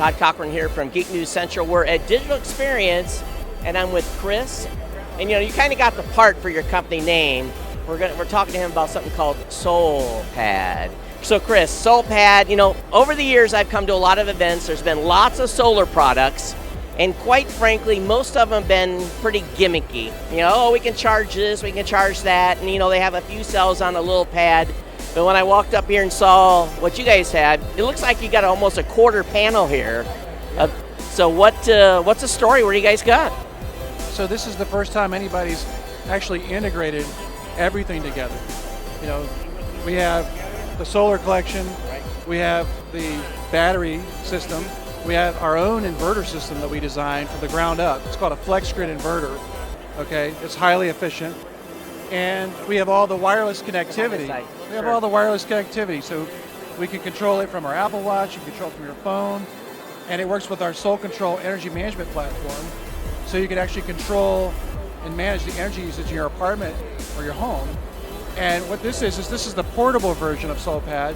Todd Cochran here from Geek News Central. We're at Digital Experience, and I'm with Chris. And you kind of got the part for your company name. We're talking to him about something called Solpad. So Chris, Solpad, over the years I've come to a lot of events. There's been lots of solar products, and quite frankly, most of them have been pretty gimmicky. We can charge this, we can charge that, and they have a few cells on a little pad. But when I walked up here and saw what you guys had, it looks like you got almost a quarter panel here. So what's the story? What do you guys got? So this is the first time anybody's actually integrated everything together. We have the solar collection, we have the battery system, we have our own inverter system that we designed from the ground up. It's called a flex grid inverter. Okay, it's highly efficient, and we have all the wireless connectivity. We have all the wireless connectivity, so we can control it from our Apple Watch, you can control it from your phone, and it works with our Soul Control energy management platform, so you can actually control and manage the energy usage in your apartment or your home. And what this is the portable version of Solpad,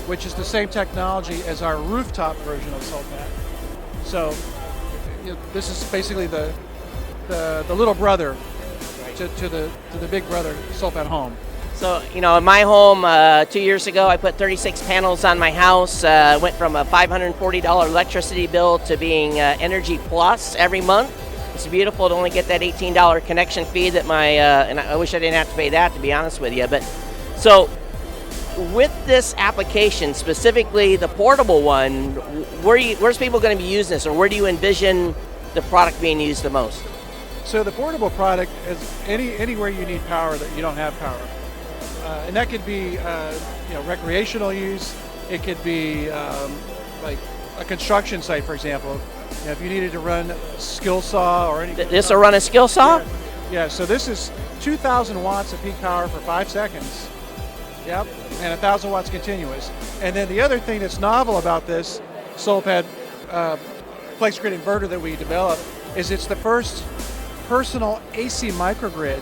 which is the same technology as our rooftop version of Solpad. So this is basically the little brother to the big brother Solpad home. So, in my home 2 years ago, I put 36 panels on my house. Went from a $540 electricity bill to being Energy Plus every month. It's beautiful to only get that $18 connection fee that and I wish I didn't have to pay that, to be honest with you. But so with this application, specifically the portable one, where's people going to be using this, or where do you envision the product being used the most? So the portable product is anywhere you need power that you don't have power. And that could be recreational use. It could be like a construction site, for example. If you needed to run a skill saw or anything. This will run a skill saw? Yeah, so this is 2,000 watts of peak power for 5 seconds. Yep, and 1,000 watts continuous. And then the other thing that's novel about this Solpad flex grid inverter that we developed is it's the first personal AC microgrid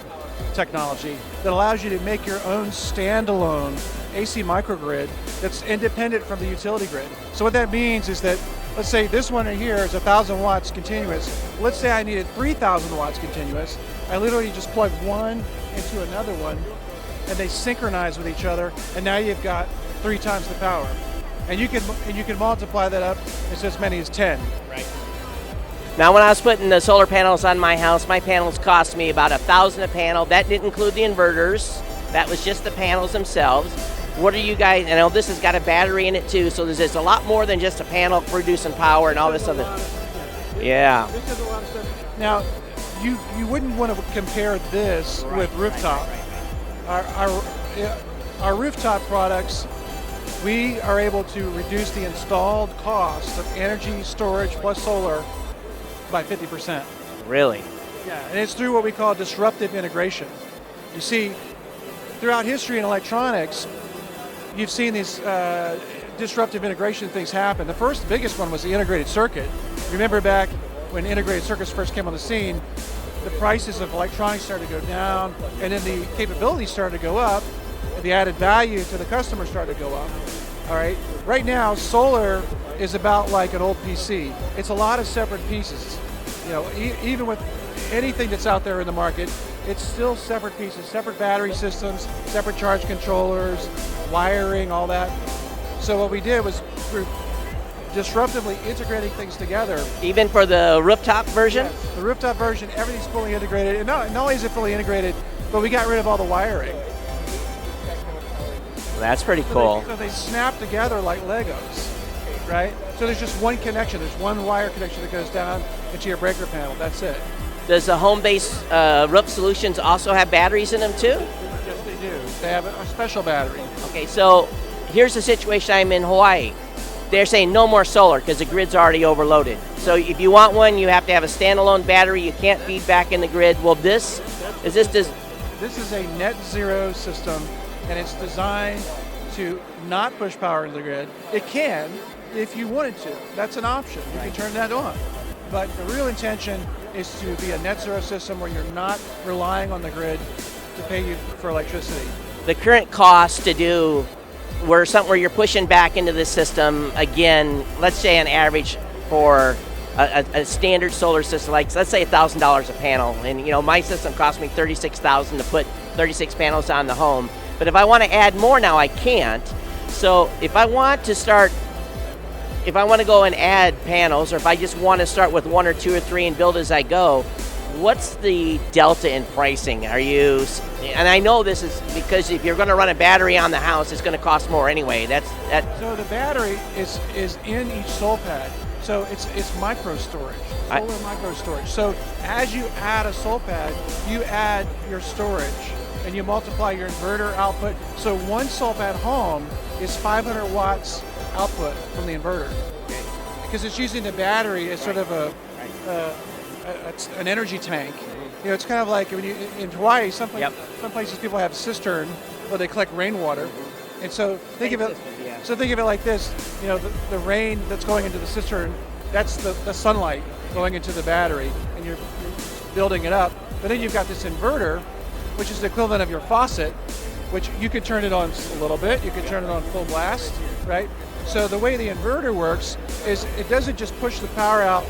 technology that allows you to make your own standalone AC microgrid that's independent from the utility grid. So what that means is that, let's say this one right here is 1,000 watts continuous. Let's say I needed 3,000 watts continuous. I literally just plug one into another one, and they synchronize with each other, and now you've got 3 times the power. And you can multiply that up as many as 10. Right. Now, when I was putting the solar panels on my house, my panels cost me about $1,000 a panel. That didn't include the inverters. That was just the panels themselves. What are you guys? I know this has got a battery in it too, so there's a lot more than just a panel producing power and all this other. Yeah. This has a lot of stuff. Now, you wouldn't want to compare this with rooftop. Our rooftop products, we are able to reduce the installed cost of energy storage plus solar by 50%. Really? Yeah, and it's through what we call disruptive integration. You see, throughout history in electronics, you've seen these disruptive integration things happen. The biggest one was the integrated circuit. Remember back when integrated circuits first came on the scene, the prices of electronics started to go down, and then the capabilities started to go up, and the added value to the customer started to go up. All right. Right now, solar is about like an old PC. It's a lot of separate pieces. Even with anything that's out there in the market, it's still separate pieces, separate battery systems, separate charge controllers, wiring, all that. So what we did was through disruptively integrating things together. Even for the rooftop version? Yes, the rooftop version, everything's fully integrated. And not only is it fully integrated, but we got rid of all the wiring. That's pretty cool. So they snap together like Legos, right? So there's just one connection. There's one wire connection that goes down into your breaker panel. That's it. Does the home-based roof solutions also have batteries in them too? Yes, they do. They have a special battery. Okay, so here's the situation. I'm in Hawaii. They're saying no more solar because the grid's already overloaded. So if you want one, you have to have a standalone battery. You can't feed back in the grid. Well, this is a net zero system, and it's designed to not push power into the grid. It can, if you wanted to. That's an option. You can turn that on. But the real intention is to be a net zero system where you're not relying on the grid to pay you for electricity. The current cost to do where you're pushing back into the system, again, let's say on average, for a standard solar system, like let's say $1,000 a panel, and my system cost me $36,000 to put 36 panels on the home. But if I want to add more now, I can't. So if I want to go and add panels, or if I just want to start with 1 or 2 or 3 and build as I go, what's the delta in pricing? And I know this is because if you're going to run a battery on the house, it's going to cost more anyway. So the battery is in each Solpad. So it's micro storage, solar micro storage. So as you add a Solpad, you add your storage and you multiply your inverter output. So one Solpad home is 500 watts output from the inverter. Okay. Because it's using the battery as sort of an energy tank. It's kind of like when in Hawaii, some places people have a cistern where they collect rainwater. And so think of it like this, the rain that's going into the cistern, that's the sunlight going into the battery, and you're building it up. But then you've got this inverter, which is the equivalent of your faucet, which you could turn it on a little bit, you could turn it on full blast, right? So the way the inverter works is it doesn't just push the power out,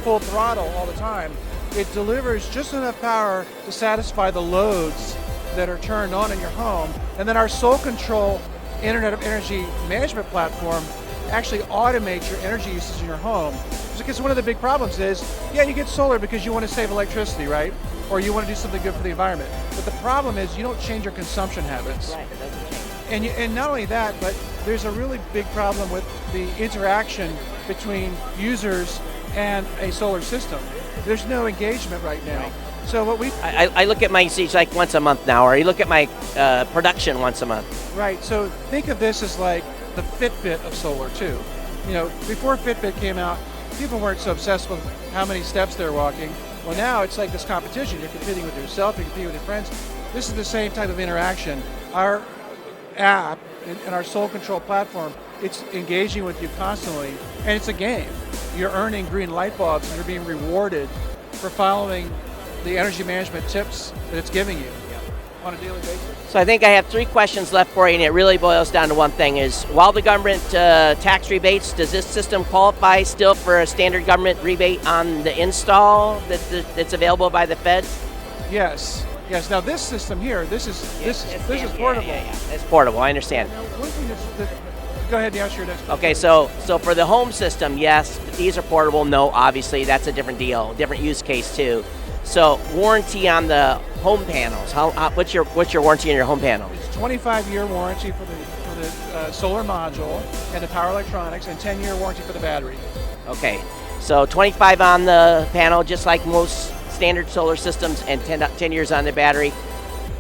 full throttle all the time. It delivers just enough power to satisfy the loads that are turned on in your home, and then our Soul Control Internet of Energy management platform actually automates your energy usage in your home. Because one of the big problems is, you get solar because you want to save electricity, right? Or you want to do something good for the environment. But the problem is you don't change your consumption habits. Right, it doesn't change. And not only that, but there's a really big problem with the interaction between users and a solar system. There's no engagement right now. Right. So what I look at my usage like once a month now, or you look at my production once a month. Right, so think of this as like the Fitbit of solar too. Before Fitbit came out, people weren't so obsessed with how many steps they're walking. Well, now it's like this competition. You're competing with yourself, you're competing with your friends. This is the same type of interaction. Our app and our Soul Control platform, it's engaging with you constantly, and it's a game. You're earning green light bulbs, and you're being rewarded for following the energy management tips that it's giving you on a daily basis. So I think I have 3 questions left for you, and it really boils down to one thing: is while the government tax rebates, does this system qualify still for a standard government rebate on the install that's available by the feds? Yes. Now this system here, this is portable. Yeah. It's portable. I understand. Now, one thing go ahead and answer your next question. Okay, so for the home system, yes, these are portable. No, obviously that's a different deal, different use case too. So warranty on the home panels. What's your warranty on your home panel? It's 25-year warranty for the solar module and the power electronics, and 10-year warranty for the battery. Okay, so 25 on the panel, just like most standard solar systems, and 10 years on the battery.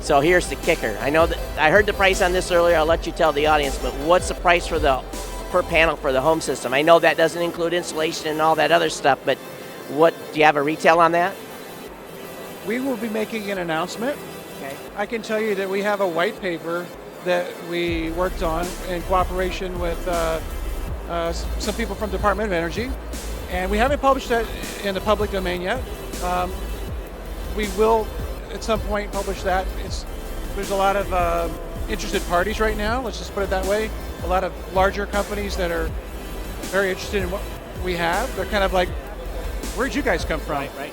So here's the kicker. I know that I heard the price on this earlier. I'll let you tell the audience, but what's the price for the per panel for the home system? I know that doesn't include installation and all that other stuff, but do you have a retail on that? We will be making an announcement. Okay. I can tell you that we have a white paper that we worked on in cooperation with some people from Department of Energy, and we haven't published that in the public domain yet. We will at some point publish that. There's a lot of interested parties right now, let's just put it that way. A lot of larger companies that are very interested in what we have. They're kind of like, where'd you guys come from? Right.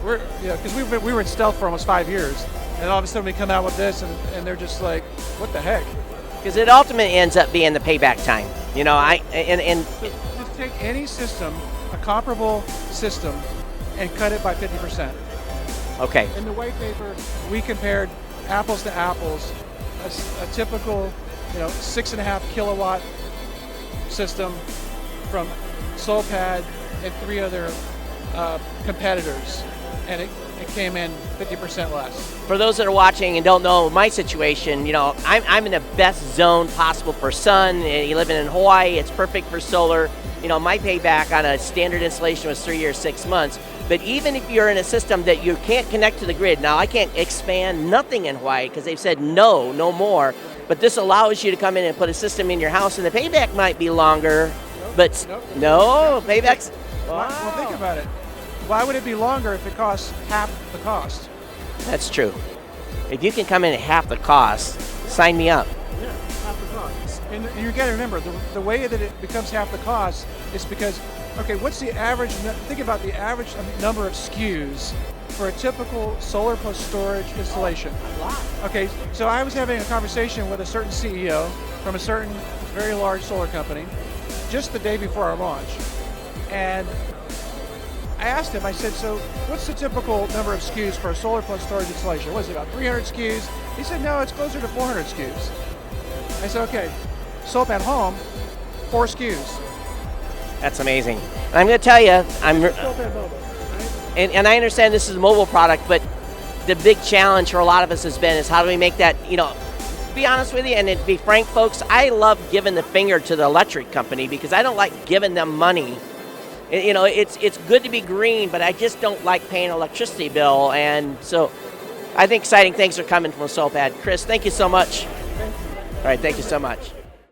Because we were in stealth for almost 5 years, and all of a sudden we come out with this, and they're just like, what the heck? Because it ultimately ends up being the payback time. Just take any system, a comparable system, and cut it by 50%. Okay. In the white paper, we compared apples to apples, a typical, 6.5 kilowatt system from Solpad and 3 other competitors, and it came in 50% less. For those that are watching and don't know my situation, I'm in the best zone possible for sun. You live in Hawaii, it's perfect for solar. My payback on a standard installation was 3 years, 6 months. But even if you're in a system that you can't connect to the grid, now I can't expand nothing in Hawaii because they've said no more. But this allows you to come in and put a system in your house, and the payback might be longer. No, paybacks. Wow. Well, think about it. Why would it be longer if it costs half the cost? That's true. If you can come in at half the cost, sign me up. Yeah, half the cost. And you got to remember, the way that it becomes half the cost is because okay, what's the average, think about the average number of SKUs for a typical solar plus storage installation. A lot. Okay, so I was having a conversation with a certain CEO from a certain very large solar company just the day before our launch. And I asked him, I said, so what's the typical number of SKUs for a solar plus storage installation? What is it, about 300 SKUs? He said, no, it's closer to 400 SKUs. I said, okay, Solpad Home, 4 SKUs. That's amazing. And I'm going to tell you, Solpad Mobile, right? and I understand this is a mobile product, but the big challenge for a lot of us has been is how do we make that, to be honest with you, and to be frank, folks, I love giving the finger to the electric company because I don't like giving them money. It's good to be green, but I just don't like paying an electricity bill, and so I think exciting things are coming from Solpad. Chris, thank you so much. All right, thank you so much.